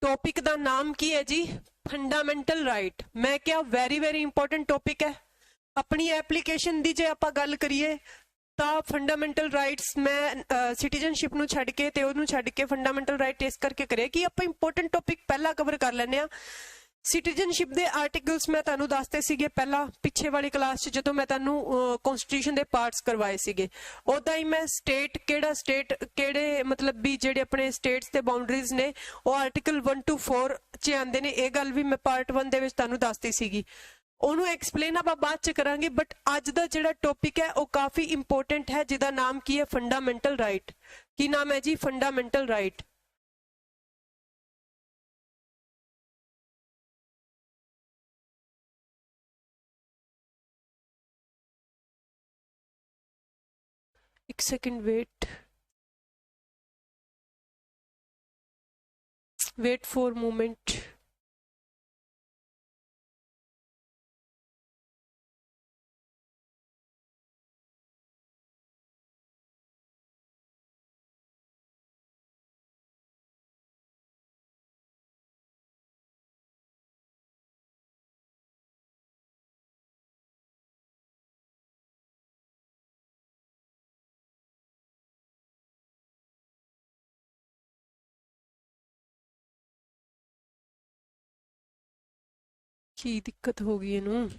Topic का नाम की है जी फंडामेंटल राइट। मैं क्या वेरी वेरी इंपॉर्टेंट टॉपिक है अपनी एप्लीकेशन दी जे आपां गल करिए ਤਾਂ फंडामेंटल राइट्स मैं सिटीजनशिप ਨੂੰ ਛੱਡ ਕੇ ਤੇ ਉਹਨੂੰ ਛੱਡ ਕੇ फंडामेंटल राइट ਇਸ ਕਰਕੇ ਕਰੇ ਕਿ ਆਪਾਂ ਇੰਪੋਰਟੈਂਟ ਟੌਪਿਕ ਪਹਿਲਾਂ ਕਵਰ ਕਰ ਲੈਣੇ ਆ। ਸਿਟੀਜ਼ਨਸ਼ਿਪ ਦੇ ਆਰਟੀਕਲਸ ਮੈਂ ਤੁਹਾਨੂੰ ਦੱਸਦੇ ਸੀਗੇ ਪਹਿਲਾਂ ਪਿੱਛੇ ਵਾਲੀ ਕਲਾਸ 'ਚ ਜਦੋਂ ਮੈਂ ਤੁਹਾਨੂੰ ਕਨਸਟੀਟਿਊਸ਼ਨ ਦੇ ਪਾਰਟਸ ਕਰਵਾਏ ਸੀਗੇ। ਉਦਾਂ ਹੀ ਮੈਂ ਸਟੇਟ ਕਿਹੜੇ ਮਤਲਬ ਵੀ ਜਿਹੜੇ ਆਪਣੇ ਸਟੇਟਸ ਦੇ ਬਾਉਂਡਰੀਜ਼ ਨੇ ਉਹ ਆਰਟੀਕਲ 1 to 4 'ਚ ਆਉਂਦੇ ਨੇ। ਇਹ ਗੱਲ ਵੀ ਮੈਂ ਪਾਰਟ 1 ਦੇ ਵਿੱਚ ਤੁਹਾਨੂੰ ਦੱਸਦੀ ਸੀਗੀ। ਉਹਨੂੰ ਐਕਸਪਲੇਨ ਆਪਾਂ ਬਾਅਦ ਚ ਕਰਾਂਗੇ ਬਟ ਅੱਜ ਦਾ ਜਿਹੜਾ ਟੌਪਿਕ ਹੈ ਉਹ ਕਾਫੀ ਇੰਪੋਰਟੈਂਟ ਹੈ ਜਿਹਦਾ ਨਾਮ ਕੀ ਹੈ ਫੰਡਾਮੈਂਟਲ ਰਾਈਟ। ਕੀ ਨਾਮ ਹੈ ਜੀ? Fundamental right. एक सेकंड वेट फॉर मोमेंट। की दिक्कत हो गई इनू?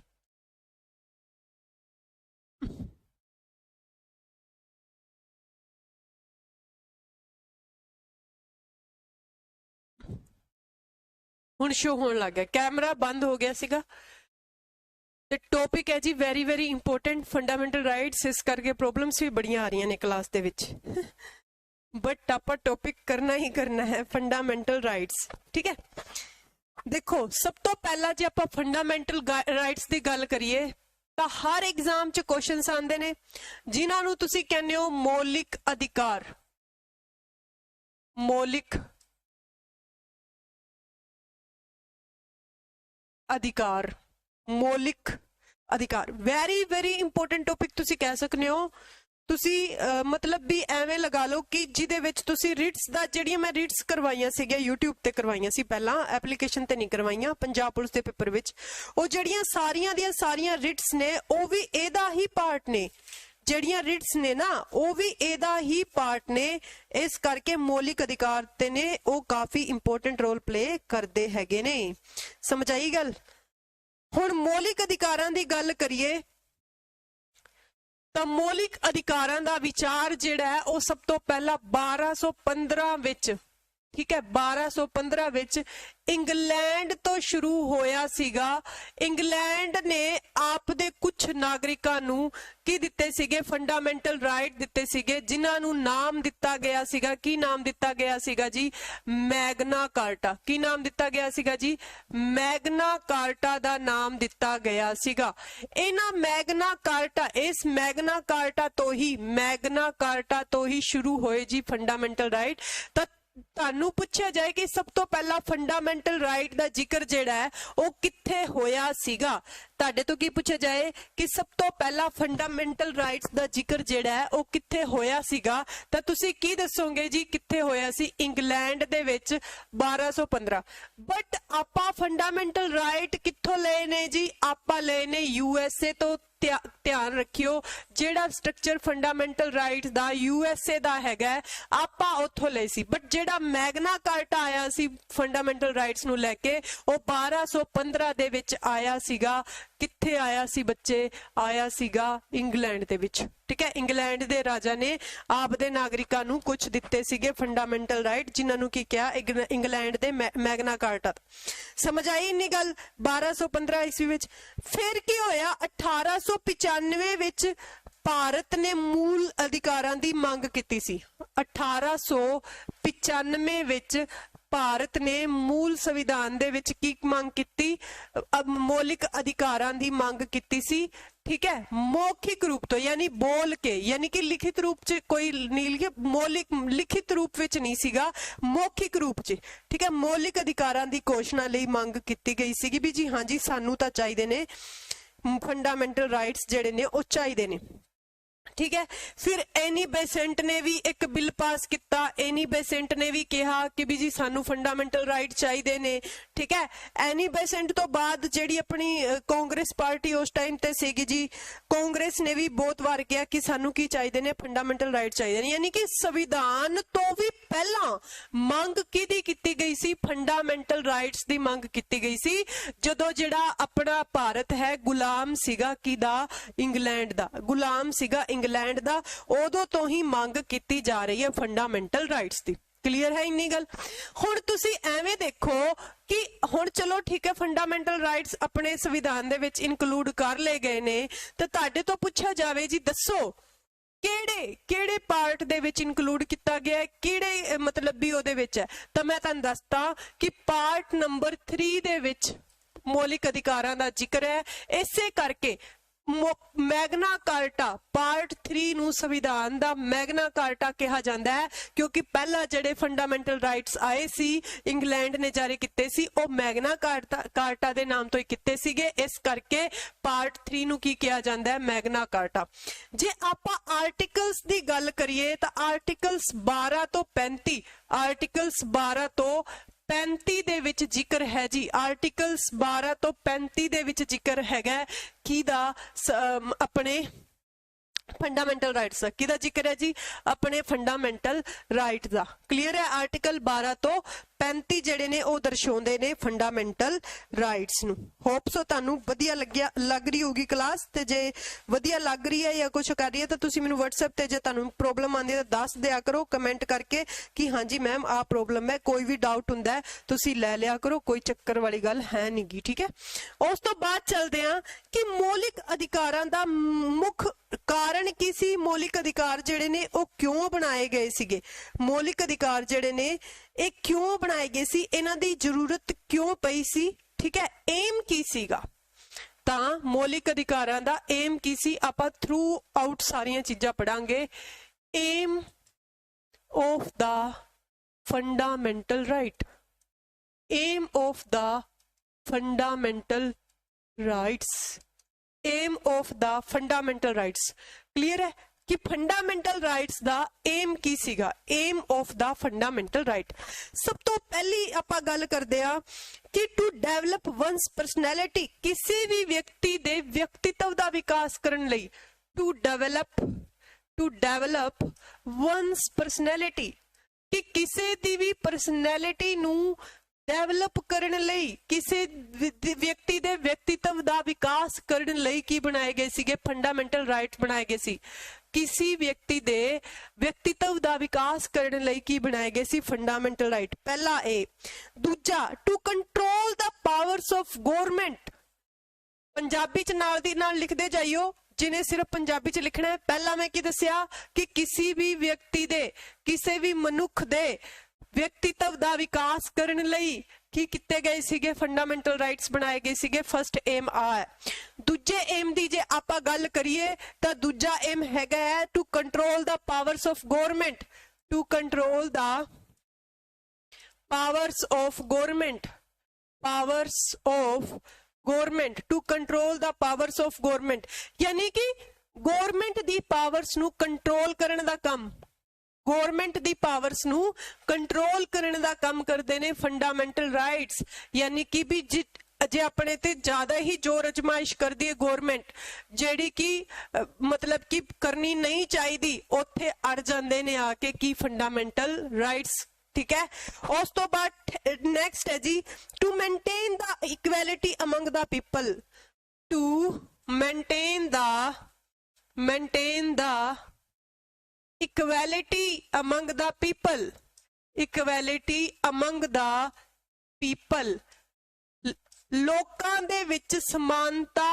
हुण शो होने लग गया, कैमरा बंद हो गया सीगा। ते टॉपिक है जी very very important fundamental rights. इस करके प्रॉब्लम्स भी बड़ियां आ रही ने क्लास दे विच बट आपां टॉपिक करना ही करना है फंडामेंटल राइट्स। ठीक है, देखो सब तो पहला जे आपां फंडामेंटल राइट्स की गल करिए तो हर एग्जाम च क्वेश्चंस आंदे ने जिन्हां नूं तुसीं कहंदे हो मौलिक अधिकार। मौलिक अधिकार, मौलिक अधिकार वेरी वेरी इंपॉर्टेंट टॉपिक तुसीं कह सकते हो। तुसी मतलब भी एवें लगा लो कि जिहदे विच तुसी रिट्स दा जिहड़ियां मैं रिट्स करवाइयां सीगे यूट्यूब ते करवाइयां सी, पहला एप्लीकेशन ते नहीं करवाइयां, Punjab police they paper which ओ जिहड़ियां सारियां दियां सारियां रिट्स ने ओ भी एदा ही पार्ट ने। जिहड़ियां रिट्स ने ना ओ भी एदा ही पार्ट ने। इस करके मौलिक अधिकार ते ने ओ काफी इंपॉर्टेंट रोल प्ले करदे हैगे ने। समझ आई गल? हुण मौलिक अधिकारां दी गल करिए तो मौलिक अधिकारां दा विचार जिहड़ा है वो सब तो पहला 1215 विच, ठीक है, 1215 विच इंग्लैंड तो शुरू होया सीगा। इंग्लैंड ने आप दे कुछ नागरिकां नूं की दिते सीगे फंडामेंटल राइट दिते सीगे जिन्हां नूं नाम दिता गया सीगा। की नाम दिता गया सीगा जी? Magna carta. की नाम दिता गया सीगा जी? मैग्ना कार्टा दा नाम दिता गया सीगा। इन्हां मैग्ना कार्टा, इस मैग्ना कार्टा तो ही शुरू होए जी फंडामेंटल राइट। तो ਤੁਹਾਨੂੰ ਪੁੱਛਿਆ ਜਾਏ ਕਿ ਸਭ ਤੋਂ ਪਹਿਲਾਂ ਫੰਡਾਮੈਂਟਲ ਰਾਈਟ ਦਾ ਜ਼ਿਕਰ ਜਿਹੜਾ ਹੈ ਉਹ ਕਿੱਥੇ ਹੋਇਆ ਸੀਗਾ। ਤੁਹਾਡੇ ਤੋਂ ਕੀ ਪੁੱਛਿਆ ਜਾਏ ਕਿ ਸਭ ਤੋਂ ਪਹਿਲਾਂ ਫੰਡਾਮੈਂਟਲ ਰਾਈਟਸ ਦਾ ਜ਼ਿਕਰ ਜਿਹੜਾ ਹੈ ਉਹ ਕਿੱਥੇ ਹੋਇਆ ਸੀਗਾ ਤਾਂ ਤੁਸੀਂ ਕੀ ਦੱਸੋਗੇ ਜੀ? ਕਿੱਥੇ ਹੋਇਆ ਸੀ? ਇੰਗਲੈਂਡ ਦੇ ਵਿੱਚ 1215। ਬਟ ਆਪਾਂ ਫੰਡਾਮੈਂਟਲ ਰਾਈਟ ਕਿੱਥੋਂ ਲਏ ਨੇ ਜੀ? ਆਪਾਂ ਲਏ ਨੇ USA ਤੋਂ। ध्यान रखियो जेड़ा स्ट्रक्चर फंडामेंटल राइट्स दा USA दा हैगा आपां उत्थों लई सी। बट जेड़ा मैग्ना कार्टा आया सी फंडामेंटल राइट्स नूं लैके वो 1215 दे विच आया सीगा। कित्थे आया सी बच्चे? आया सीगा इंग्लैंड दे विच। ठीक है, इंग्लैंड दे राजा ने आप दे नागरिकां नूं कुछ दिते सीगे फंडामेंटल राइट जिन्हां नूं की कहा इंग्लैंड दे मैग्ना कार्टा। समझ आई इन्नी गल? 1215 ईस्वी विच। फिर की होया? 1895 विच भारत ने मूल अधिकारां दी मांग कीती सी। 1895 विच भारत ने मूल संविधान दे विच की मांग कीती? मौलिक अधिकारां दी मांग कीती सी। ठीक है, मौखिक रूप तो यानी बोल के, यानी कि लिखित रूप च कोई नहीं लिखे, मौलिक लिखित रूप विच नहीं सीगा, मौखिक रूप च। ठीक है, मौलिक अधिकारां दी घोषणा लई मांग कीती गई सीगी भी जी हाँ जी सानू तां चाहीदे ने फंडामेंटल राइट्स जिहड़े ने ओ चाहीदे ने। ठीक है। फिर एनी बेसेंट ने भी एक बिल पास किया, एनी बेसेंट ने भी कहा कि भी जी सानू फंडामेंटल राइट चाहिए ने, ठीक है। एनी बेसेंट तो बाद जिहड़ी अपनी कांग्रेस पार्टी उस टाइम ते सीगी जी, कांग्रेस ने भी बहुत बार कहा कि सानू की चाहिए ने, फंडामेंटल राइट चाहिए ने, यानी कि संविधान तो भी पहला मंग किहदी कीती गई सी, फंडामेंटल राइट्स दी मंग कीती गई सी, जदों जिहड़ा अपना भारत है गुलाम सीगा किदा, इंग्लैंड दा गुलाम सीगा इंग्लैंड दा, उदों तो ही मंग की जा रही है फंडामेंटल राइट्स दी। क्लीयर है इन्नी गल। हुण तुसी एवें देखो कि हुण चलो ठीक है फंडामेंटल राइट्स अपने संविधान दे विच इनकलूड कर ले गए ने, तो तुहाडे तो पूछा जावे जी दसो केड़े केड़े पार्ट दे विच इनकलूड किया गया है, केड़े मतलब भी ओदे विच है। तो मैं तुहानू दसदा कि पार्ट नंबर 3 दे विच मौलिक अधिकारां दा जिक्र है, इसे करके मैगना कार्टा पार्ट 3 नू संविधान दा मैगना कार्टा कहा जाता है, क्योंकि पहला जेडे फंडामेंटल राइट्स आए सी इंग्लैंड ने जारी किते सी ओ मैगना कार्टा दे नाम तो ही किते सीगे, इस करके पार्ट 3 नू की कहा जाता है मैगना कार्टा। जे आपां आर्टिकल्स दी गल करिए तो आर्टिकल्स 12 तो 35, आर्टिकल्स 12 तो 35 दे विच जिक्र है जी, आर्टिकल्स 12 तो 35 दे विच जिक्र हैगा किदा अपने फंडामेंटल राइट्स का, किदा जिक्र है जी अपने फंडामेंटल राइट का। क्लीयर है। आर्टिकल 12 तो 35 जेडे ने वो दर्शाते ने फंडामेंटल राइट्स नू। होप सो तुहानू वधिया लग रही होगी क्लास, ते जे वधिया लग रही है या कुछ कर रही है तो तुसी मैनू व्हाट्सएप ते जे तुहानू प्रॉब्लम आंदी है तो दस दिया करो कमेंट करके कि हाँ जी मैम आ प्रॉब्लम है, कोई भी डाउट हुंदा है तुसी ले लिया करो, कोई चक्कर वाली गल है नहीं गी, ठीक है। उस तो बाद चलते हैं कि मौलिक अधिकारां दा मुख कारण की सी, मौलिक अधिकार जेडे ने वो क्यों बनाए गए सीगे, मौलिक अधिकार जेडे ने ये क्यों बनाए गए सी, इन्हां दी जरूरत क्यों पई सी, ठीक है। एम की सीगा तां मौलिक अधिकारां दा एम की सी, आपां थ्रू आउट सारियां चीजां पढ़ांगे। Aim of the fundamental right, aim of the fundamental rights, aim of the fundamental rights. Clear है कि फंडामेंटल राइट्स दा एम की सीगा, aim of the fundamental right. सब तो पहली आपां गल करदे आ कि टू डेवलप वंस पर्सनैलिटी, किसी भी व्यक्ति दे व्यक्तित्व दा विकास करन लई, टू डेवलप वंस पर्सनैलिटी, कि किसी दी भी पर्सनैलिटी नू डेवलप करने लई, किसी व्यक्ति दे व्यक्तित्व दा विकास करने लई की बनाए गए सीगे फंडामेंटल राइट बनाए गए सी, किसी व्यक्ति दे व्यक्तित्व दा विकास करने लई की बनाए गए सी फंडामेंटल राइट। पहला ए। दूजा to control the powers of government, Punjabi च नाल दी नाल लिखदे जाइयो जिन्हें सिर्फ पंजाबी च लिखना है। पहला मैं की दसिया कि किसी भी व्यक्ति दे किसी भी मनुख दे व्यक्तित्व दा विकास करने लई की किते गए सीगे फंडामेंटल राइट्स बनाए गए सीगे, फर्स्ट एम आ है। दूजे एम दी जे आपां गल करिए तो दूजा एम हैगा है to control the powers of government, to control the powers of government, powers of government, to control the powers of government, यानी कि गवर्नमेंट दी पावर्स नू कंट्रोल करने दा काम, गवर्नमेंट दी पावर्स नू कंट्रोल करने दा काम करते ने फंडामेंटल राइट्स। यानी कि भी जे अपने ते ज्यादा ही जोर अजमाइश कर दी है गवर्नमेंट, जेड़ी की मतलब कि करनी नहीं चाहिए, उत्थे अड़ जांदे ने आके की फंडामेंटल राइट्स, ठीक है। उस तो बाद नेक्स्ट है जी to maintain the equality among the people, to maintain the equality among the people, equality among the people, लोकां दे विच समानता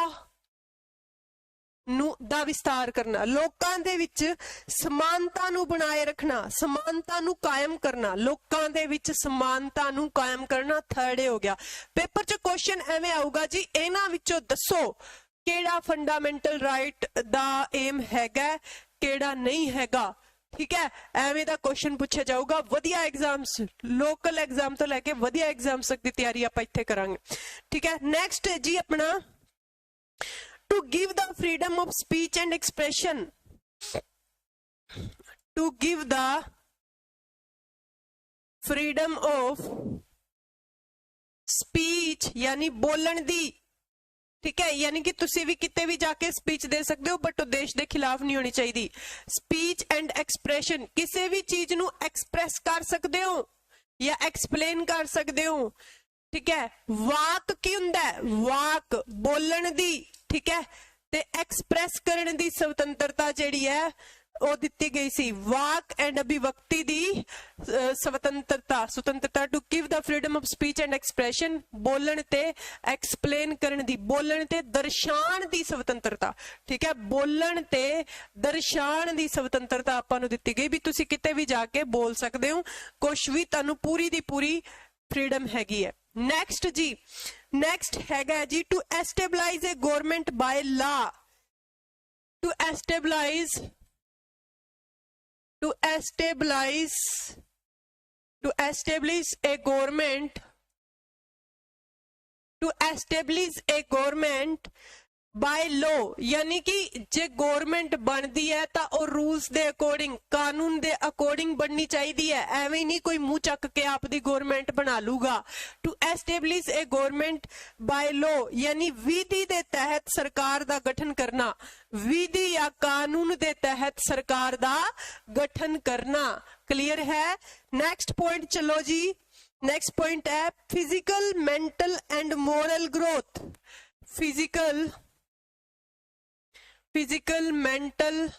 नू दा विस्तार करना, लोकां दे विच समानता नू बनाए रखना, समानता नू कायम करना, लोकां दे विच समानता नू कायम करना। थर्ड हो गया। पेपर च क्वेश्चन एवें आऊगा जी इन्हां विचों दसो केड़ा फंडामेंटल राइट दा एम हैगा केड़ा नहीं हैगा, ठीक है। एवें दा क्वेश्चन पूछा जाऊगा। वधिया एग्जाम्स, लोकल एग्जाम तो लैके वधिया एग्जाम्स तक दी तैयारी आपां इत्थे करांगे, ठीक है। नेक्स्ट है जी अपना to give the freedom of speech and expression, to give the freedom of speech यानी बोलन दी, ठीक है, यानी कि तुसी भी किते भी जाके स्पीच दे सकते हो बट देश के खिलाफ नहीं होनी चाहिए। स्पीच एंड एक्सप्रेशन, किसी भी चीज नू एक्सप्रेस कर सकते हो या एक्सप्लेन कर सकते हो, ठीक है। वाक की हुंदा है, वाक बोलन दी, ठीक है, ते एक्सप्रेस करने दी स्वतंत्रता जिहड़ी है वो दिती गई सी। वाक एंड अभिव्यक्ति दी स्वतंत्रता to give the freedom of speech and expression, बोलन ते एक्सप्लेन करने दी, बोलन ते दर्शान दी स्वतंत्रता, ठीक है, बोलन ते दर्शान दी स्वतंत्रता आपां नूं दिती गई भी तुसी किते भी जाके बोल सकते हो, कुछ भी तुहानूं पूरी दी पूरी फ्रीडम हैगी है। नेक्स्ट जी, नेक्स्ट हैगा जी to establish a government by law, to establish a government by law, यानी कि जे गवर्नमेंट बनती है तो और रूल्स दे अकॉर्डिंग, कानून दे अकॉर्डिंग बननी चाहिए है, एवं नहीं कोई मुंह चक के आपदी गवर्नमेंट बना लूगा। To establish a government by law यानी विधि दे तहत सरकार दा गठन करना, विधि या कानून दे तहत सरकार दा गठन करना। क्लियर है? नेक्स्ट पॉइंट चलो जी, नेक्स्ट पॉइंट है physical mental and moral growth. Physical mental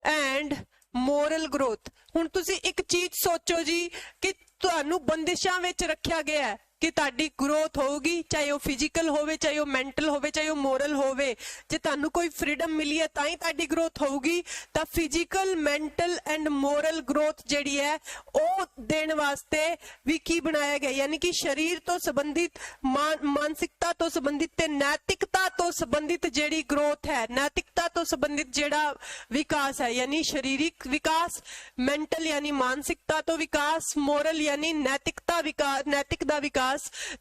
and moral growth. हुण तुसी एक चीज सोचो जी कि तुहानू बंदिशां विच रखिया गया है कि ताड़ी ग्रोथ होगी, चाहे वो फिजिकल होवे, चाहे वो मेंटल होवे, चाहे वो मोरल होवे। जे तुहानू कोई फ्रीडम मिली है ताई ताड़ी ग्रोथ होगी। तो physical mental and moral growth जिहड़ी है वो देण वास्ते भी की बनाया गया, यानी कि शरीर तो संबंधित, मानसिकता तो संबंधित ते नैतिकता तो संबंधित जिहड़ी ग्रोथ है, नैतिकता तो संबंधित जिहड़ा विकास है, यानी शारीरिक विकास, मेंटल यानी मानसिकता तो विकास, मोरल यानी नैतिकता विकास, नैतिक दा विकास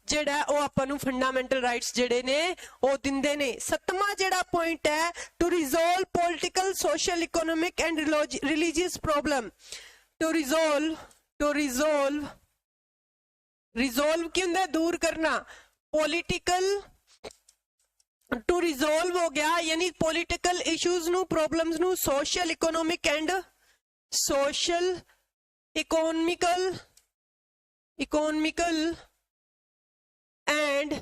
जेड़ा वो आपां नूं फंडामेंटल राइट्स जेड़े ने वो दिंदे ने। सतवां जेड़ा पॉइंट है to resolve political, social, economic and religious problem. Resolve की हुंदा दूर करना, पॉलिटिकल टू रिजोल्व हो गया यानी पॉलिटिकल इश्यूज नूं, प्रॉब्लम्स नूं, social economic and economical and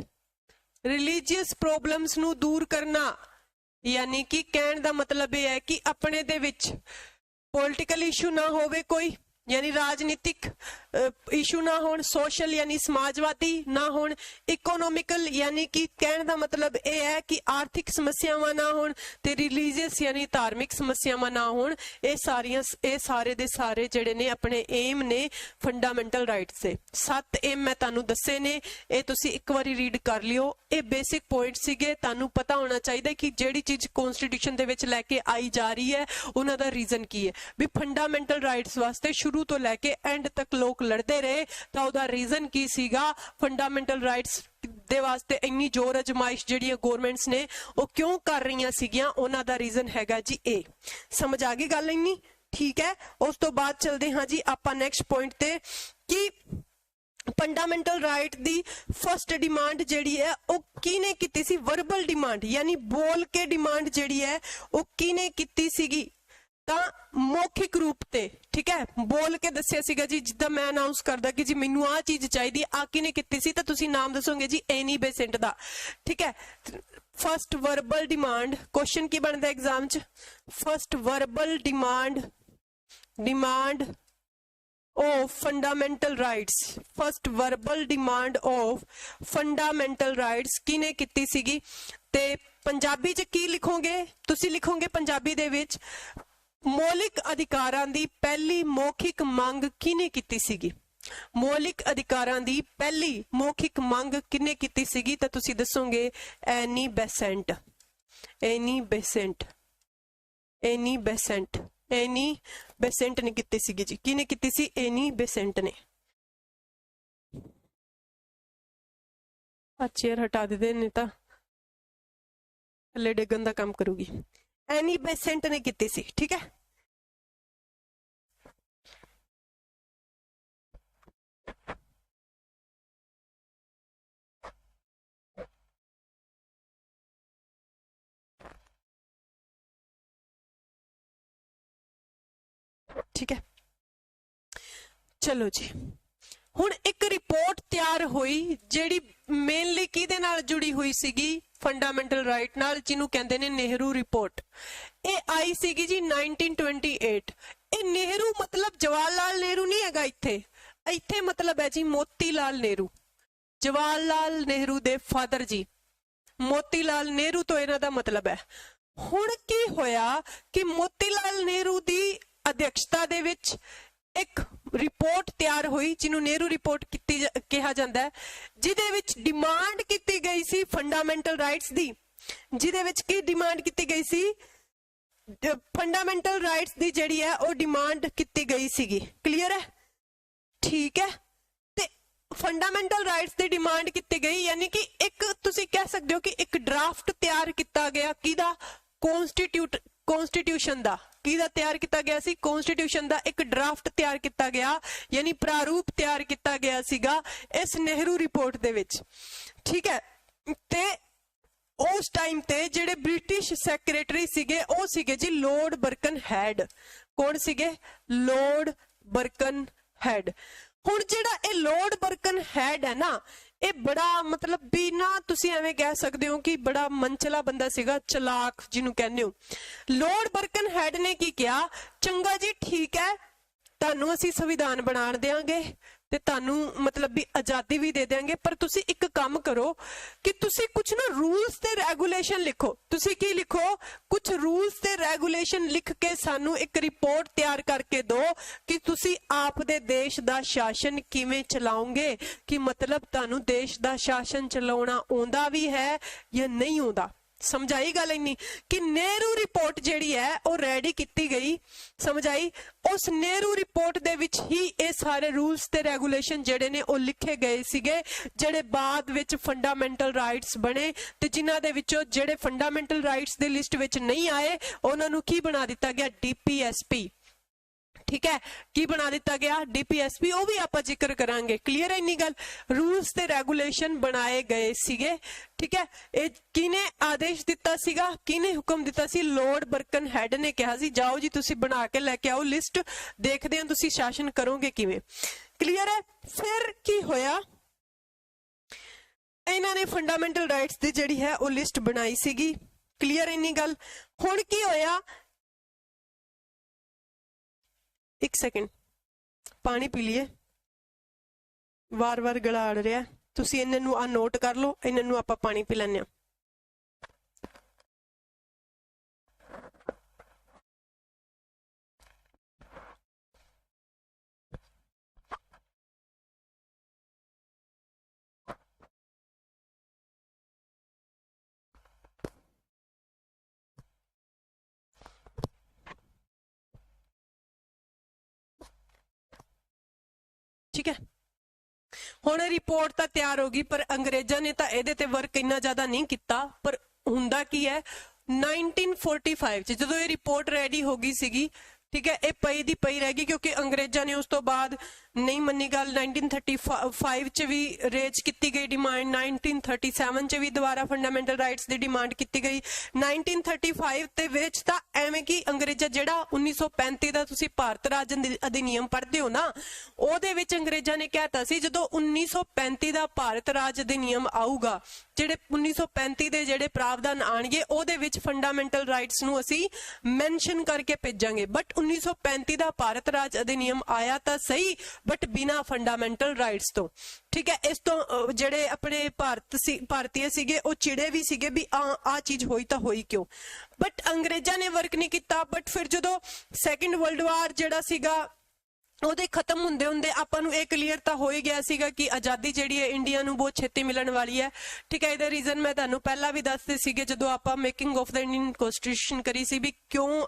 religious problems नू दूर करना। यानी कि कहने दा मतलब यह है कि अपने दे विच पॉलिटिकल इशू ना होवे कोई, यानी राजनीतिक इशू ना होन, सोशल यानी समाजवादी ना होन, इकोनॉमिकल यानी कि कहने दा मतलब यह है कि आर्थिक समस्यावां ना होन, ते रिलीजियस यानी धार्मिक समस्यावां ना होन। ये सारे दे सारे जेड़े ने अपने एम ने फंडामेंटल राइट्स से। 7 एम मैं तानू दसे ने, ये तुसी एक बारी रीड कर लियो। ये बेसिक पॉइंट सीगे, तानू पता होना चाहिए कि जेड़ी चीज कॉन्स्टिट्यूशन दे विच लैके आई जा रही है उन्हां दा रीजन की है। भी फंडामेंटल राइट्स वास्ते शुरू तो लैके एंड तक लोग लड़ते रहे तो उहदा रीजन की सीगा, फंडामेंटल राइट्स दे वास्ते इन्नी जोर अजमाइश जिहड़ियां गवर्नमेंट्स ने वो क्यों कर रही सीगियां, उन्हां दा रीजन हैगा जी ए। समझ आ गई गल इन्नी? ठीक है। उस तो बाद चलते हाँ जी आपां नेक्स्ट पॉइंट ते कि fundamental right the first demand जिहड़ी है वो किने कीती सी? वर्बल डिमांड यानी बोल के डिमांड जिहड़ी है वो किने कीती सीगी? मौखिक रूप ते, ठीक है, बोल के दसिया सीगा जी, जिद्दां मैं अनाउंस करदा कि जी मैनू आ चीज चाहिए, आ किने कीती सी? तो तुसी नाम दसोगे जी एनी बेसेंट दा, ठीक है। फर्स्ट वर्बल डिमांड, क्वेश्चन की बनदा एग्जाम च? First verbal demand of fundamental rights, first verbal demand of fundamental rights किने कीती सीगी? ते पंजाबी च की लिखोगे? तुसी लिखोगे पंजाबी दे विच मौलिक अधिकारां दी पहली मौखिक मंग किने कीती सीगी? मौलिक अधिकारां दी पहली मौखिक मंग किने कीती सीगी? तो तुसी दसोगे एनी बेसेंट। एनी बेसेंट ने कीती सीगी जी। किने कीती सी? एनी बेसेंट ने। चेयर हटा दे नहीं तो थल्ले डिगन दा काम करूगी। एनी बेसेंट ने की सी, ठीक है। ठीक है, चलो जी, हुण एक रिपोर्ट तैयार हुई जिहड़ी मेनली किहदे नाल जुड़ी हुई सीगी, फंडामेंटल राइट नाल, जिन्हों कहंदे ने नेहरू रिपोर्ट। ये आई सीगी जी 1928। ये नेहरू मतलब जवाहरलाल नेहरू नहीं हैगा, इत्थे इत्थे मतलब है जी मोतीलाल नेहरू, जवाहरलाल नेहरू दे फादर जी, मोतीलाल नेहरू तो इन्हां दा मतलब है। हुण की होया कि मोतीलाल नेहरू दी अध्यक्षता दे विच एक रिपोर्ट तैयार हुई जिन्हों नेहरू रिपोर्ट कहा जाता है, जिदे विच डिमांड की गई सी फंडामेंटल राइट्स दी, जिदे विच की डिमांड की गई सी, फंडामेंटल राइट्स दी जिहड़ी है वो डिमांड की गई सीगी। क्लियर है, ठीक है। ते फंडामेंटल राइट्स दी डिमांड की गई, यानी कि एक तुसी कह सकते हो कि एक ड्राफ्ट तैयार किया गया, किदा कॉन्स्टिट्यूशन दा, किदा तैयार किया गया सी, कॉन्स्टिट्यूशन दा एक ड्राफ्ट तैयार किया गया, यानी प्रारूप तैयार किया गया सीगा इस नेहरू रिपोर्ट दे विच, ठीक है। ते उस टाइम ते जेडे ब्रिटिश सैक्रेटरी सीगे ओ सीगे जी लॉर्ड बर्कनहेड। कौन सीगे? Lord Birkenhead. हुण जेड़ा ए लॉर्ड बर्कनहेड है ना, ये बड़ा मतलब भी ना तुसी एवें कह सकते हो कि बड़ा मनचला बंदा सीगा, चलाक जिन्हों कहने हो। लॉर्ड बर्कनहेड ने की किया, चंगा जी ठीक है, तानू असी संविधान बना देंगे ते तानू मतलब भी आजादी भी दे देंगे, पर तुसी एक काम करो कि तुसी कुछ ना रूल्स ते रेगुलेशन लिखो। तुसी की लिखो? कुछ रूल्स ते रेगुलेशन लिख के सानू एक रिपोर्ट तैयार करके दो कि तुसी आप दे देश दा शासन किवें चलाओगे, कि मतलब तानू देश दा शासन चलाउणा आउंदा भी है या नहीं आउंदा। समझ आई गल इन्नी कि नेहरू रिपोर्ट जेड़ी है वो रेडी की गई, समझ आई। उस नेहरू रिपोर्ट दे विच ही ये सारे रूल्स ते रेगुलेशन जेड़े ने वो लिखे गए सीगे, जेड़े बाद विच फंडामेंटल राइट्स बने, ते जिन्हां दे विचों जेड़े fundamental rights the list which नहीं आए उन्हां नूं की बना दिता गया? डीपीएसपी। ठीक है, की बना दिता गया? डीपीएसपी। वो भी आप जिक्र करांगे। क्लियर है इन्नी गल? रूल्स ते रेगुलेशन बनाए गए सीगे, ठीक है। ये किने आदेश दिता सीगा, किने हुक्म दिता सी? लॉर्ड बर्कनहेड ने कहा सी जाओ जी तुसी बना के लेके आओ लिस्ट, देखदे हां तुसी शासन करोगे किवें। क्लियर है? फिर की होया, इन्हां ने फंडामेंटल राइट्स दी जिहड़ी है वो लिस्ट बनाई सीगी। क्लियर है इन्नी गल? हुण की होया, एक सेकंड पानी पी लिए, वार वार गला अड़ रहा है, तुसी इन्हां नूं आ नोट कर लो, इन्हां नूं आपां पानी पी लैंदे हां। ठीक है, हुण रिपोर्ट तो तैयार होगी, पर अंग्रेजां ने तो इहदे ते वर्क इन्ना ज्यादा नहीं किया। पर हुंदा की है, 1945 च जदों ये रिपोर्ट रेडी हो गई सीगी, ठीक है, ये पई दी पई रह गई, क्योंकि अंग्रेजां ने उस तो बाद नहीं मनी गल। 1935 च भी रेज की गई डिमांड, 1937 च भी दोबारा फंडामेंटल राइट्स की डिमांड की गई। 1935 ते विच तां एवें कि अंग्रेजा जेड़ा 1935 दा तुसी भारत राज अधिनियम पढ़दे हो ना, ओहदे विच अंग्रेजां ने कहता सी जदों 1935 दा भारत राज अधिनियम आऊगा, जेड़े 1935 दे जेड़े प्रावधान आणगे ओहदे विच फंडामेंटल राइट्स नूं असी मैंशन करके भेजांगे। बट 1935 दा भारत राज अधिनियम आया तां सही, बट बिना फंडामेंटल राइट्स तो। ठीक है, इस तो जेड़े अपने भारतीय सीगे वो चिड़े भी सीगे भी आ चीज होई तां होई क्यों। बट अंग्रेजां ने वर्क नहीं किया। बट फिर जदों सैकेंड वर्ल्ड वार जेड़ा सीगा ਉਹਦੇ ਖਤਮ ਹੁੰਦੇ ਹੁੰਦੇ ਆਪਾਂ ਨੂੰ ਇਹ ਕਲੀਅਰ ਤਾਂ ਹੋ ਹੀ ਗਿਆ ਸੀਗਾ ਕਿ ਆਜ਼ਾਦੀ ਜਿਹੜੀ ਹੈ ਇੰਡੀਆ ਨੂੰ ਬਹੁਤ ਛੇਤੀ ਮਿਲਣ ਵਾਲੀ ਹੈ। ਠੀਕ ਹੈ, ਇਹਦਾ ਰੀਜ਼ਨ ਮੈਂ ਤੁਹਾਨੂੰ ਪਹਿਲਾਂ ਵੀ ਦੱਸਦੇ ਸੀਗੇ ਜਦੋਂ ਆਪਾਂ making of the Indian constitution ਕਰੀ ਸੀ ਵੀ ਕਿਉਂ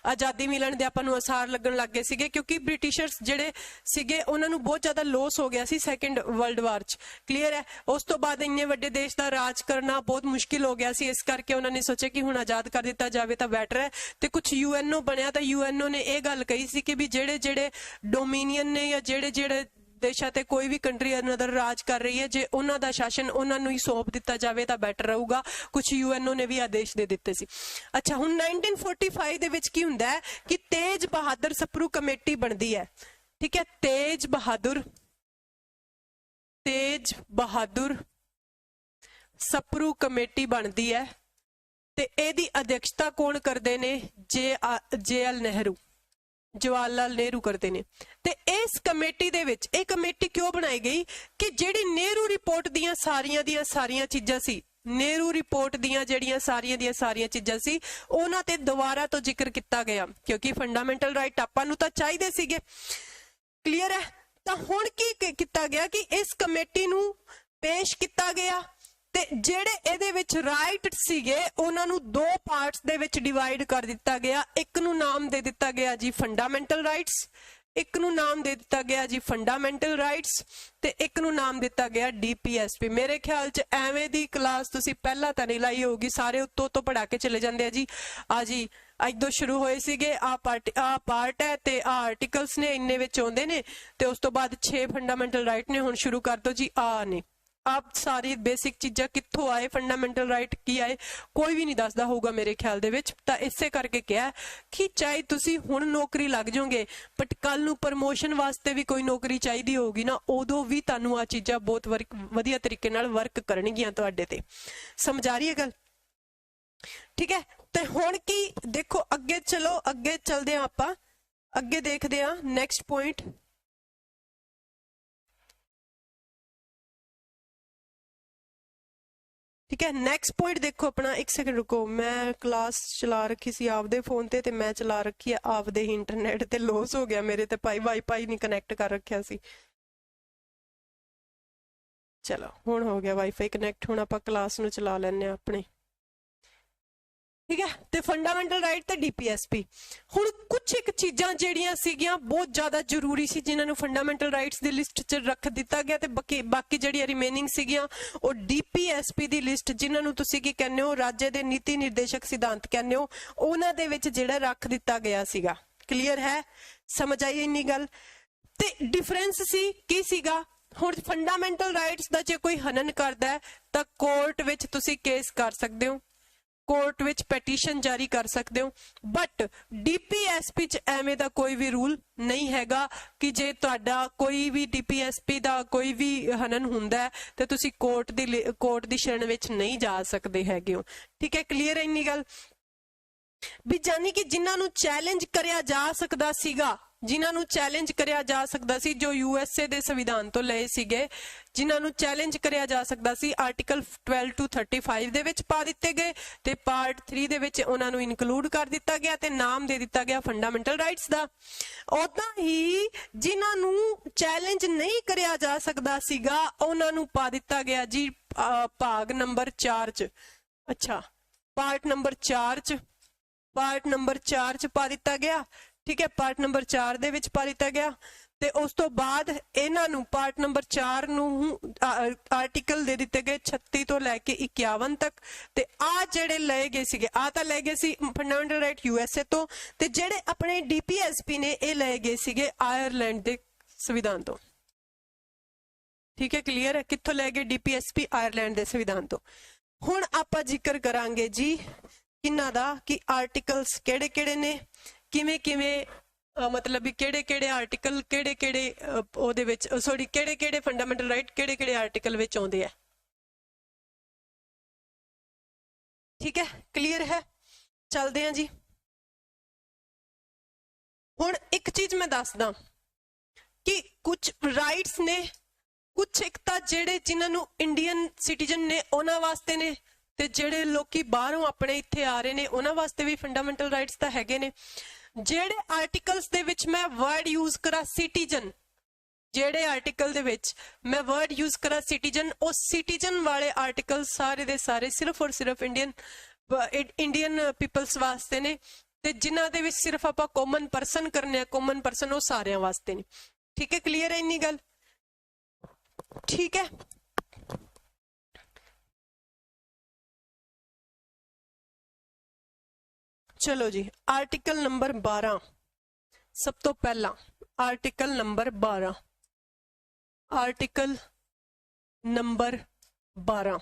ਆਜ਼ਾਦੀ ਮਿਲਣ ਦੇ ਆਪਾਂ ਨੂੰ ਅਸਾਰ ਲੱਗਣ ਲੱਗ ਗਏ ਸੀਗੇ, ਕਿਉਂਕਿ ਬ੍ਰਿਟਿਸ਼ਰਸ ਜਿਹੜੇ ਸੀਗੇ ਉਹਨਾਂ ਨੂੰ ਬਹੁਤ ਜ਼ਿਆਦਾ ਲੋਸ ਹੋ ਗਿਆ ਸੀ ਸੈਕੰਡ ਵਰਲਡ ਵਾਰ 'ਚ। ਕਲੀਅਰ ਹੈ, ਉਸ ਤੋਂ ਬਾਅਦ ਇੰਨੇ ਵੱਡੇ ਦੇਸ਼ ਦਾ ਰਾਜ ਕਰਨਾ ਬਹੁਤ ਮੁਸ਼ਕਿਲ ਹੋ ਗਿਆ ਸੀ, ਇਸ ਕਰਕੇ ਉਹਨਾਂ ਨੇ ਸੋਚਿਆ ਕਿ ਹੁਣ ਆਜ਼ਾਦ ਕਰ ਦਿੱਤਾ ਜਾਵੇ ਤਾਂ ਬੈਟਰ ਹੈ। ਤੇ ਕੁਝ UNO ਬਣਿਆ ਤਾਂ UNO ਨੇ ਇਹ ਗੱਲ ਕਹੀ ਸੀ ਕਿ ਵੀ ਜਿਹੜੇ ਡੋਮੀਨੀਅਨ ਨੇ ਜਾਂ ਜਿਹੜੇ ਦੇਸ਼ਾਂ ਤੇ ਕੋਈ ਵੀ ਕੰਟਰੀ ਅਨਦਰ ਰਾਜ ਕਰ ਰਹੀ ਹੈ, ਜੇ ਉਹਨਾਂ ਦਾ ਸ਼ਾਸਨ ਉਹਨਾਂ ਨੂੰ ਹੀ ਸੌਂਪ ਦਿੱਤਾ ਜਾਵੇ ਤਾਂ ਬੈਟਰ ਰਹੂਗਾ। ਕੁਝ UNO ਨੇ ਵੀ ਆਦੇਸ਼ ਦੇ ਦਿੱਤੇ ਸੀ। ਅੱਛਾ, ਹੁਣ 1945 ਦੇ ਵਿੱਚ ਕੀ ਹੁੰਦਾ ਹੈ ਕਿ ਤੇਜ ਬਹਾਦਰ ਸਪਰੂ ਕਮੇਟੀ ਬਣਦੀ ਹੈ। ਠੀਕ ਹੈ, ਤੇਜ ਬਹਾਦਰ ਸਪਰੂ ਕਮੇਟੀ ਬਣਦੀ ਹੈ ਤੇ ਇਹਦੀ ਅਧਿਕਸ਼ਤਾ ਕੌਣ ਕਰਦੇ ਨੇ? ਜਵਾਹਰ ਲਾਲ ਨਹਿਰੂ ਕਰਦੇ ਨੇ। ਤੇ ਇਸ ਕਮੇਟੀ ਦੇ ਵਿੱਚ ਇਹ ਕਮੇਟੀ ਕਿਉਂ ਬਣਾਈ ਗਈ ਕਿ ਜਿਹੜੀ ਨਹਿਰੂ ਰਿਪੋਰਟ ਦੀਆਂ ਸਾਰੀਆਂ ਚੀਜ਼ਾਂ ਸੀ, ਨਹਿਰੂ ਰਿਪੋਰਟ ਦੀਆਂ ਜਿਹੜੀਆਂ ਸਾਰੀਆਂ ਚੀਜ਼ਾਂ ਸੀ ਉਹਨਾਂ ਤੇ ਦੁਬਾਰਾ ਤੋਂ ਜ਼ਿਕਰ ਕੀਤਾ ਗਿਆ, ਕਿਉਂਕਿ ਫੰਡਾਮੈਂਟਲ ਰਾਈਟ ਆਪਾਂ ਨੂੰ ਤਾਂ ਚਾਹੀਦੇ ਸੀਗੇ। ਕਲੀਅਰ ਹੈ, ਤਾਂ ਹੁਣ ਕੀ ਕੀਤਾ ਗਿਆ ਕਿ ਇਸ ਕਮੇਟੀ ਨੂੰ ਪੇਸ਼ ਕੀਤਾ ਗਿਆ ਤੇ ਜਿਹੜੇ ਇਹਦੇ ਵਿੱਚ ਰਾਈਟ ਸੀਗੇ ਉਹਨਾਂ ਨੂੰ ਦੋ ਪਾਰਟਸ ਦੇ ਵਿੱਚ ਡਿਵਾਈਡ ਕਰ ਦਿੱਤਾ ਗਿਆ। ਇੱਕ ਨੂੰ ਨਾਮ ਦੇ ਦਿੱਤਾ ਗਿਆ ਜੀ ਫੰਡਾਮੈਂਟਲ ਰਾਈਟਸ, ਇੱਕ ਨੂੰ ਨਾਮ ਦੇ ਦਿੱਤਾ ਗਿਆ ਜੀ ਫੰਡਾਮੈਂਟਲ ਰਾਈਟਸ ਤੇ ਇੱਕ ਨੂੰ ਨਾਮ ਦਿੱਤਾ ਗਿਆ DPSP। ਮੇਰੇ ਖਿਆਲ 'ਚ ਐਵੇਂ ਦੀ ਕਲਾਸ ਤੁਸੀਂ ਪਹਿਲਾਂ ਤਾਂ ਨਹੀਂ ਲਾਈ ਹੋਊਗੀ, ਸਾਰੇ ਉੱਤੋਂ ਪੜ੍ਹਾ ਕੇ ਚਲੇ ਜਾਂਦੇ ਆ ਜੀ। ਜੀ ਅੱਜ ਤੋਂ ਸ਼ੁਰੂ ਹੋਏ ਸੀਗੇ, ਆ ਪਾਰਟ ਹੈ ਤੇ ਆ ਆਰਟੀਕਲਸ ਨੇ, ਇੰਨੇ ਵਿੱਚ ਆਉਂਦੇ ਨੇ ਤੇ ਉਸ ਤੋਂ ਬਾਅਦ 6 ਫੰਡਾਮੈਂਟਲ ਰਾਈਟ ਨੇ। ਹੁਣ ਸ਼ੁਰੂ ਕਰ ਦੋ ਜੀ, ਆ ਨੇ। ਆਪ ਸਾਰੀ ਬੇਸਿਕ ਚੀਜ਼ਾਂ ਕਿੱਥੋਂ ਆਏ, ਫੰਡਾਮੈਂਟਲ ਰਾਈਟ ਕੀ ਆਏ, ਕੋਈ ਵੀ ਨਹੀਂ ਦੱਸਦਾ ਹੋਊਗਾ ਮੇਰੇ ਖਿਆਲ ਦੇ ਵਿੱਚ। ਤਾਂ ਇਸੇ ਕਰਕੇ ਕਿਹਾ ਕਿ ਚਾਹੇ ਤੁਸੀਂ ਹੁਣ ਨੌਕਰੀ ਲੱਗ ਜਾਓਗੇ ਬਟ ਕੱਲ ਨੂੰ ਪ੍ਰਮੋਸ਼ਨ ਵਾਸਤੇ ਵੀ ਕੋਈ ਨੌਕਰੀ ਚਾਹੀਦੀ ਹੋਊਗੀ ਨਾ, ਉਦੋਂ ਵੀ ਤੁਹਾਨੂੰ ਆ ਚੀਜ਼ਾਂ ਬਹੁਤ ਵਧੀਆ ਤਰੀਕੇ ਨਾਲ ਵਰਕ ਕਰਨਗੀਆਂ ਤੁਹਾਡੇ ਤੇ। ਸਮਝ ਆ ਰਹੀ ਹੈ ਗੱਲ? ਠੀਕ ਹੈ, ਤੇ ਹੁਣ ਕੀ ਦੇਖੋ, ਅੱਗੇ ਚਲੋ, ਅੱਗੇ ਚਲਦੇ ਆ, ਆਪਾਂ ਅੱਗੇ ਦੇਖਦੇ ਆ ਨੈਕਸਟ ਪੁਆਇੰਟ। ਠੀਕ ਹੈ, ਨੈਕਸਟ ਪੁਆਇੰਟ ਦੇਖੋ ਆਪਣਾ। ਇੱਕ ਸੈਕਿੰਡ ਰੁਕੋ, ਮੈਂ ਕਲਾਸ ਚਲਾ ਰੱਖੀ ਸੀ ਆਪਦੇ ਫੋਨ ਤੇ ਮੈਂ ਚਲਾ ਰੱਖੀ ਹੈ ਆਪਦੇ ਹੀ ਇੰਟਰਨੈਟ ਤੇ। ਲੋਸ ਹੋ ਗਿਆ ਮੇਰੇ ਤੇ, ਵਾਈਫਾਈ ਨਹੀਂ ਕਨੈਕਟ ਕਰ ਰੱਖਿਆ ਸੀ। ਚਲੋ ਹੁਣ ਹੋ ਗਿਆ ਵਾਈਫਾਈ ਕਨੈਕਟ, ਹੁਣ ਆਪਾਂ ਕਲਾਸ ਨੂੰ ਚਲਾ ਲੈਂਦੇ ਆ ਆਪਣੇ। ਠੀਕ ਹੈ, ਤੇ ਫੰਡਾਮੈਂਟਲ ਰਾਈਟ ਤੇ DPSP। ਹੁਣ ਕੁਝ ਇੱਕ ਚੀਜ਼ਾਂ ਜਿਹੜੀਆਂ ਸੀਗੀਆਂ ਬਹੁਤ ਜ਼ਿਆਦਾ ਜ਼ਰੂਰੀ ਸੀ ਜਿਨ੍ਹਾਂ ਨੂੰ ਫੰਡਾਮੈਂਟਲ ਰਾਈਟਸ ਦੀ ਲਿਸਟ 'ਚ ਰੱਖ ਦਿੱਤਾ ਗਿਆ, ਤੇ ਬਾਕੀ ਜਿਹੜੀਆਂ ਰਿਮੇਨਿੰਗ ਸੀਗੀਆਂ ਉਹ DPSP ਦੀ ਲਿਸਟ, ਜਿਨ੍ਹਾਂ ਨੂੰ ਤੁਸੀਂ ਕੀ ਕਹਿੰਦੇ ਹੋ, ਰਾਜ ਦੇ ਨੀਤੀ ਨਿਰਦੇਸ਼ਕ ਸਿਧਾਂਤ ਕਹਿੰਦੇ ਹੋ, ਉਹਨਾਂ ਦੇ ਵਿੱਚ ਜਿਹੜਾ ਰੱਖ ਦਿੱਤਾ ਗਿਆ ਸੀਗਾ। ਕਲੀਅਰ ਹੈ, ਸਮਝ ਆਈ ਇੰਨੀ ਗੱਲ? ਤੇ ਡਿਫਰੈਂਸ ਸੀ ਕੀ ਸੀਗਾ? ਹੁਣ ਫੰਡਾਮੈਂਟਲ ਰਾਈਟਸ ਦਾ ਜੇ ਕੋਈ ਹਨਨ ਕਰਦਾ ਤਾਂ ਕੋਰਟ ਵਿੱਚ ਤੁਸੀਂ ਕੇਸ ਕਰ ਸਕਦੇ ਹੋ, ਕੋਰਟ ਵਿੱਚ ਪੈਟੀਸ਼ਨ ਜਾਰੀ ਕਰ ਸਕਦੇ ਹੋ, ਬਟ DPSP 'ਚ ਐਵੇਂ ਦਾ ਕੋਈ ਵੀ ਰੂਲ ਨਹੀਂ ਹੈਗਾ ਕਿ ਜੇ ਤੁਹਾਡਾ ਕੋਈ ਵੀ DPSP ਦਾ ਕੋਈ ਵੀ ਹਨਨ ਹੁੰਦਾ ਤੇ ਤੁਸੀਂ ਕੋਰਟ ਦੀ ਸ਼ਰਨ ਵਿੱਚ ਨਹੀਂ ਜਾ ਸਕਦੇ ਹੈਗੇ ਹੋ। ਠੀਕ ਹੈ, ਕਲੀਅਰ ਹੈ ਇੰਨੀ ਗੱਲ? ਵੀ ਜਾਨੀ ਕਿ ਜਿਨ੍ਹਾਂ ਨੂੰ ਚੈਲੰਜ ਕਰਿਆ ਜਾ ਸਕਦਾ ਸੀਗਾ, ਜਿਨ੍ਹਾਂ ਨੂੰ ਚੈਲੰਜ ਕਰਿਆ ਜਾ ਸਕਦਾ ਸੀ, ਜੋ USA ਦੇ ਸੰਵਿਧਾਨ ਤੋਂ ਲਏ ਸੀਗੇ, ਜਿਨ੍ਹਾਂ ਨੂੰ ਚੈਲੰਜ ਕਰਿਆ ਜਾ ਸਕਦਾ ਸੀ, ਆਰਟੀਕਲ 12 to 35 ਦੇ ਵਿੱਚ ਪਾ ਦਿੱਤੇ ਗਏ ਤੇ ਪਾਰਟ 3 ਦੇ ਵਿੱਚ ਉਹਨਾਂ ਨੂੰ ਇਨਕਲੂਡ ਕਰ ਦਿੱਤਾ ਗਿਆ ਤੇ ਨਾਮ ਦੇ ਦਿੱਤਾ ਗਿਆ ਫੰਡਾਮੈਂਟਲ ਰਾਈਟਸ ਦਾ। ਉਦਾਂ ਹੀ ਜਿਨ੍ਹਾਂ ਨੂੰ ਚੈਲੰਜ ਨਹੀਂ ਕਰਿਆ ਜਾ ਸਕਦਾ ਸੀਗਾ ਉਹਨਾਂ ਨੂੰ ਪਾ ਦਿੱਤਾ ਗਿਆ ਜੀ ਭਾਗ ਨੰਬਰ 4 'ਚ। ਅੱਛਾ, ਪਾਰਟ ਨੰਬਰ 4 'ਚ ਪਾ ਦਿੱਤਾ ਗਿਆ। ਠੀਕ ਹੈ, ਪਾਰਟ ਨੰਬਰ 4 ਦੇ ਵਿੱਚ ਪਾ ਦਿੱਤਾ ਗਿਆ ਤੇ ਉਸ ਤੋਂ ਬਾਅਦ ਇਹਨਾਂ ਨੂੰ ਪਾਰਟ ਨੰਬਰ 4 ਨੂੰ ਆਰਟੀਕਲ ਦੇ ਦਿੱਤੇ ਗਏ 36 ਤੋਂ ਲੈ ਕੇ 51 ਤੱਕ। ਤੇ ਆ ਜਿਹੜੇ ਲਏ ਗਏ ਸੀਗੇ, ਆ ਤਾਂ ਲਏ ਗਏ ਸੀ ਫੰਡਾਮੈਂਟਲ ਰਾਈਟ USA ਤੋਂ, ਤੇ ਜਿਹੜੇ ਆਪਣੇ DPSP ਨੇ ਇਹ ਲਏ ਗਏ ਸੀਗੇ ਆਇਰਲੈਂਡ ਦੇ ਸੰਵਿਧਾਨ ਤੋਂ। ਠੀਕ ਹੈ, ਕਲੀਅਰ ਹੈ? ਕਿੱਥੋਂ ਲੈ ਗਏ DPSP? ਆਇਰਲੈਂਡ ਦੇ ਸੰਵਿਧਾਨ ਤੋਂ। ਹੁਣ ਆਪਾਂ ਜ਼ਿਕਰ ਕਰਾਂਗੇ ਜੀ ਕਿਹਨਾਂ ਦਾ, ਕਿ ਆਰਟੀਕਲਸ ਕਿਹੜੇ ਨੇ, ਕਿਵੇਂ ਮਤਲਬ ਵੀ ਕਿਹੜੇ ਆਰਟੀਕਲ ਕਿਹੜੇ ਉਹਦੇ ਵਿੱਚ, ਸੌਰੀ ਕਿਹੜੇ ਫੰਡਾਮੈਂਟਲ ਰਾਈਟ ਕਿਹੜੇ ਆਰਟੀਕਲ ਵਿੱਚ ਆਉਂਦੇ ਆ। ਠੀਕ ਹੈ, ਕਲੀਅਰ ਹੈ? ਚੱਲਦੇ ਹਾਂ ਜੀ। ਹੁਣ ਇੱਕ ਚੀਜ਼ ਮੈਂ ਦੱਸਦਾ ਕਿ ਕੁਝ ਰਾਈਟਸ ਨੇ, ਕੁਝ ਇੱਕ ਤਾਂ ਜਿਹੜੇ ਜਿਨ੍ਹਾਂ ਨੂੰ ਇੰਡੀਅਨ ਸਿਟੀਜ਼ਨ ਨੇ ਉਹਨਾਂ ਵਾਸਤੇ ਨੇ, ਤੇ ਜਿਹੜੇ ਲੋਕੀ ਬਾਹਰੋਂ ਆਪਣੇ ਇੱਥੇ ਆ ਰਹੇ ਨੇ ਉਹਨਾਂ ਵਾਸਤੇ ਵੀ ਫੰਡਾਮੈਂਟਲ ਰਾਈਟਸ ਤਾਂ ਹੈਗੇ ਨੇ। ਜਿਹੜੇ ਆਰਟੀਕਲਸ ਦੇ ਵਿੱਚ ਮੈਂ ਵਰਡ ਯੂਜ਼ ਕਰਾਂ ਸਿਟੀਜ਼ਨ, ਜਿਹੜੇ ਆਰਟੀਕਲ ਦੇ ਵਿੱਚ ਮੈਂ ਵਰਡ ਯੂਜ਼ ਕਰਾਂ ਸਿਟੀਜ਼ਨ, ਉਹ ਸਿਟੀਜ਼ਨ ਵਾਲੇ ਆਰਟੀਕਲ ਸਾਰੇ ਦੇ ਸਾਰੇ ਸਿਰਫ ਔਰ ਸਿਰਫ ਇੰਡੀਅਨ ਪੀਪਲਸ ਵਾਸਤੇ ਨੇ, ਤੇ ਜਿਨ੍ਹਾਂ ਦੇ ਵਿੱਚ ਸਿਰਫ ਆਪਾਂ ਕਾਮਨ ਪਰਸਨ ਕਰਨੇ ਆ, ਕਾਮਨ ਪਰਸਨ ਉਹ ਸਾਰਿਆਂ ਵਾਸਤੇ ਨੇ। ਠੀਕ ਹੈ, ਕਲੀਅਰ ਹੈ ਇੰਨੀ ਗੱਲ? ਠੀਕ ਹੈ, चलो जी आर्टिकल नंबर 12, सब तो पहला article number 12, article number 12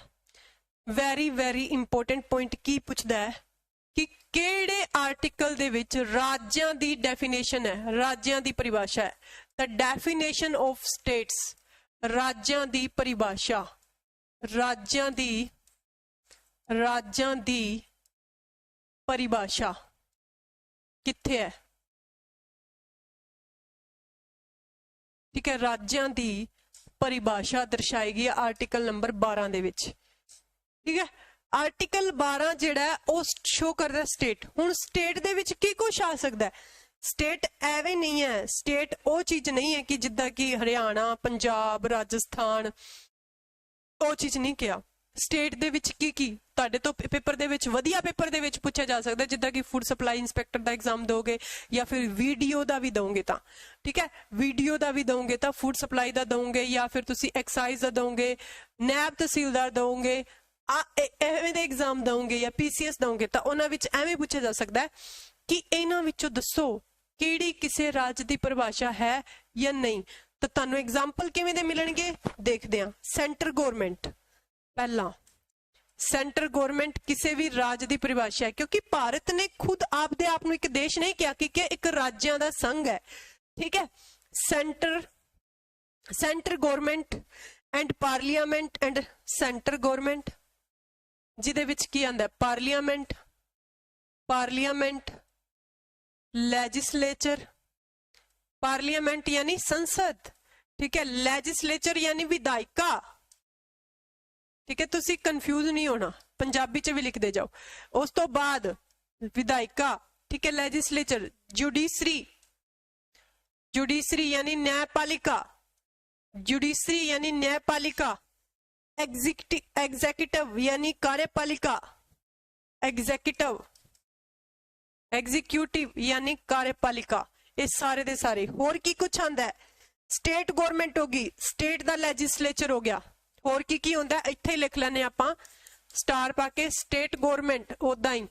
very important point की पूछदा है कि केड़े आर्टिकल दे विच राज्यां दी डेफिनेशन है, राज्यां दी परिभाषा है। द डेफिनेशन ऑफ स्टेट्स, राज्यां दी परिभाषा, राज्यां दी परिभाषा कित्थे है? ठीक है, राज्यां दी परिभाषा दर्शाई गई आर्टिकल नंबर 12 दे विच। ठीक है, आर्टिकल 12 जिहड़ा है वो शो करदा स्टेट। हुण स्टेट दे विच की कुछ आ सकदा है? स्टेट एवें नहीं है, स्टेट वो चीज नहीं है कि जिद्दां कि हरियाणा, पंजाब, राजस्थान, वो चीज नहीं किया। स्टेट दे विच की ਤੁਹਾਡੇ ਤੋਂ ਪੇਪਰ ਦੇ ਵਿੱਚ ਵਧੀਆ ਪੇਪਰ ਦੇ ਵਿੱਚ ਪੁੱਛਿਆ ਜਾ ਸਕਦਾ, ਜਿੱਦਾਂ ਕਿ ਫੂਡ ਸਪਲਾਈ ਇੰਸਪੈਕਟਰ ਦਾ ਐਗਜ਼ਾਮ ਦੋਗੇ ਜਾਂ ਫਿਰ ਵੀਡੀਓ ਦਾ ਵੀ ਦੋਗੇ ਤਾਂ ਠੀਕ ਹੈ, ਵੀਡੀਓ ਦਾ ਵੀ ਦੋਗੇ ਤਾਂ ਫੂਡ ਸਪਲਾਈ ਦਾ ਦੋਗੇ, ਜਾਂ ਫਿਰ ਤੁਸੀਂ ਐਕਸਾਈਜ਼ ਦਾ ਦੋਗੇ, ਨੈਬ ਤਹਿਸੀਲਦਾਰ ਦੋਗੇ, ਐਵੇਂ ਦੇ ਐਗਜ਼ਾਮ ਦੋਗੇ ਜਾਂ ਪੀਸੀਐਸ ਦੋਗੇ ਤਾਂ ਉਹਨਾਂ ਵਿੱਚ ਐਵੇਂ ਪੁੱਛਿਆ ਜਾ ਸਕਦਾ ਕਿ ਇਹਨਾਂ ਵਿੱਚੋਂ ਦੱਸੋ ਕਿਹੜੀ ਕਿਸੇ ਰਾਜ ਦੀ ਪਰਿਭਾਸ਼ਾ ਹੈ ਜਾਂ ਨਹੀਂ। ਤਾਂ ਤੁਹਾਨੂੰ ਐਗਜ਼ਾਮਪਲ ਕਿਵੇਂ ਦੇ ਮਿਲਣਗੇ ਦੇਖਦੇ ਹਾਂ। ਸੈਂਟਰ ਗਵਰਨਮੈਂਟ, पहला सेंटर गवर्नमेंट किसी भी राज की परिभाषा है, क्योंकि भारत ने खुद आपदे आप नूं एक देश नहीं किया कि एक राज्यां दा संघ है। ठीक है, centre government and parliament and centre government, जिहदे विच की आंदा पार्लियामेंट लैजिस्लेचर, पार्लियामेंट यानी संसद, ठीक है, लैजिस्लेचर यानी विधायिका। ठीक है, तुसी कंफ्यूज नहीं होना, पंजाबी च भी लिख दे जाओ। उस तो बाद विधायिका, ठीक है, लैजिस्लेचर, जुडिशरी यानी न्यायपालिका, एग्जीक्यूटिव यानी कार्यपालिका, एग्जीक्यूटिव यानी कार्यपालिका। ये सारे दे सारे। होर की कुछ आंदा है? स्टेट गवर्नमेंट होगी, स्टेट दा लैजिस्लेचर हो गया। होर की होंदा है? इत्थे लिख लेने आपां स्टार पाके, स्टेट गवर्नमेंट उदा ही।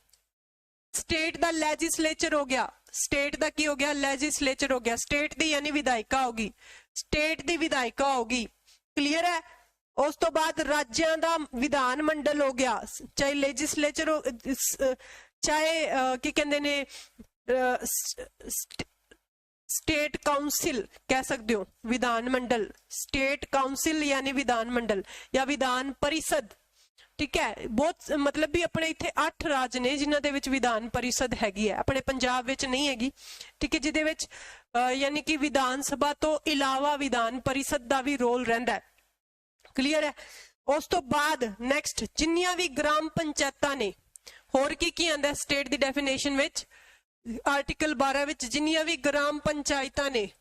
स्टेट दा लैजिस्लेचर हो गया, स्टेट दा की हो गया? लैजिस्लेचर हो गया। स्टेट दी यानी विधायिका होगी, स्टेट दी विधायिका होगी। क्लियर है? उस तो बाद राज्यां दा विधान मंडल हो गया, चाहे लैजिस्लेचर हो, चाहे की कहंदे ने स्टेट काउंसिल कह सकते हो, विधान मंडल, स्टेट काउंसिल यानी विधान मंडल या विधान परिषद। ठीक है, बहुत मतलब भी अपने इत्थे 8 राज ने जिन्हां दे विच विधान परिषद हैगी है, अपने पंजाब विच नहीं हैगी। ठीक है, जिहदे विच यानी कि विधान सभा तो इलावा विधान परिषद दा भी रोल रहिंदा है। क्लियर है? उस तो बाद नैक्सट जिन्नियां भी ग्राम पंचायतां ने, होर की आंदा state the definition which article 12 विच जिन्नियां भी ग्राम पंचायतां ने,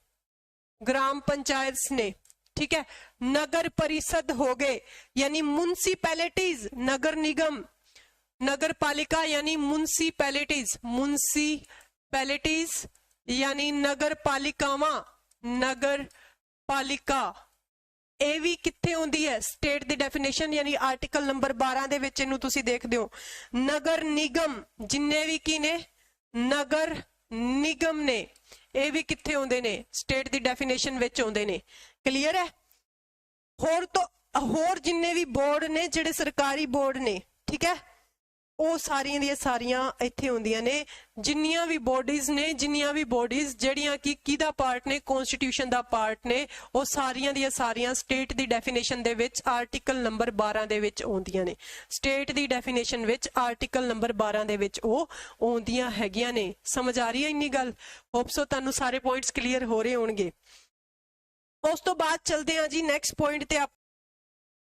ग्राम पंचायत ने, ठीक है, नगर परिषद हो गए यानी म्युनिसिपैलिटीज, नगर निगम, नगर पालिका यानी म्युनिसिपैलिटीज, म्युनिसिपैलिटीज यानी नगर पालिकावां, नगर पालिका। ਇਹ ਵੀ ਕਿੱਥੇ ਹੁੰਦੀ ਹੈ? ਸਟੇਟ ਦੀ ਡੈਫੀਨੇਸ਼ਨ यानी आर्टिकल नंबर 12 ਦੇ ਵਿੱਚ ਇਹਨੂੰ ਤੁਸੀਂ ਦੇਖਦੇ ਹੋ। ਨਗਰ ਨਿਗਮ ਜਿੰਨੇ ਵੀ ਕੀ ਨੇ, ਨਗਰ ਨਿਗਮ ਨੇ, ਇਹ ਵੀ ਕਿੱਥੇ ਹੁੰਦੇ ਨੇ? ਸਟੇਟ ਦੀ ਡੈਫੀਨੇਸ਼ਨ ਵਿੱਚ ਆਉਂਦੇ ਨੇ। ਕਲੀਅਰ ਹੈ? ਹੋਰ ਜਿੰਨੇ ਵੀ ਬੋਰਡ ਨੇ, ਜਿਹੜੇ ਸਰਕਾਰੀ ਬੋਰਡ ਨੇ, ਠੀਕ ਹੈ, ਉਹ ਸਾਰੀਆਂ ਦੀਆਂ ਸਾਰੀਆਂ ਇੱਥੇ ਹੁੰਦੀਆਂ ਨੇ। ਜਿੰਨੀਆਂ ਵੀ ਬੋਡੀਜ਼ ਨੇ, ਜਿੰਨੀਆਂ ਵੀ ਬੋਡੀਜ਼ ਜਿਹੜੀਆਂ ਕਿ ਕਿਹਦਾ ਪਾਰਟ ਨੇ, ਕਨਸਟੀਟਿਊਸ਼ਨ ਦਾ ਪਾਰਟ ਨੇ, ਉਹ ਸਾਰੀਆਂ ਦੀਆਂ ਸਾਰੀਆਂ ਸਟੇਟ ਦੀ ਡੈਫੀਨੇਸ਼ਨ ਦੇ ਵਿੱਚ ਆਰਟੀਕਲ ਨੰਬਰ 12 ਦੇ ਵਿੱਚ ਆਉਂਦੀਆਂ ਨੇ। ਸਟੇਟ ਦੀ ਡੈਫੀਨੇਸ਼ਨ ਵਿੱਚ ਆਰਟੀਕਲ ਨੰਬਰ 12 ਦੇ ਵਿੱਚ ਉਹ ਆਉਂਦੀਆਂ ਹੈਗੀਆਂ ਨੇ। ਸਮਝ ਆ ਰਹੀ ਹੈ ਇੰਨੀ ਗੱਲ? ਹੋਪ ਸੋ ਤੁਹਾਨੂੰ ਸਾਰੇ ਪੁਆਇੰਟਸ ਕਲੀਅਰ ਹੋ ਰਹੇ ਹੋਣਗੇ। ਉਸ ਤੋਂ ਬਾਅਦ ਚਲਦੇ ਹਾਂ ਜੀ ਨੈਕਸਟ ਪੁਆਇੰਟ ਤੇ।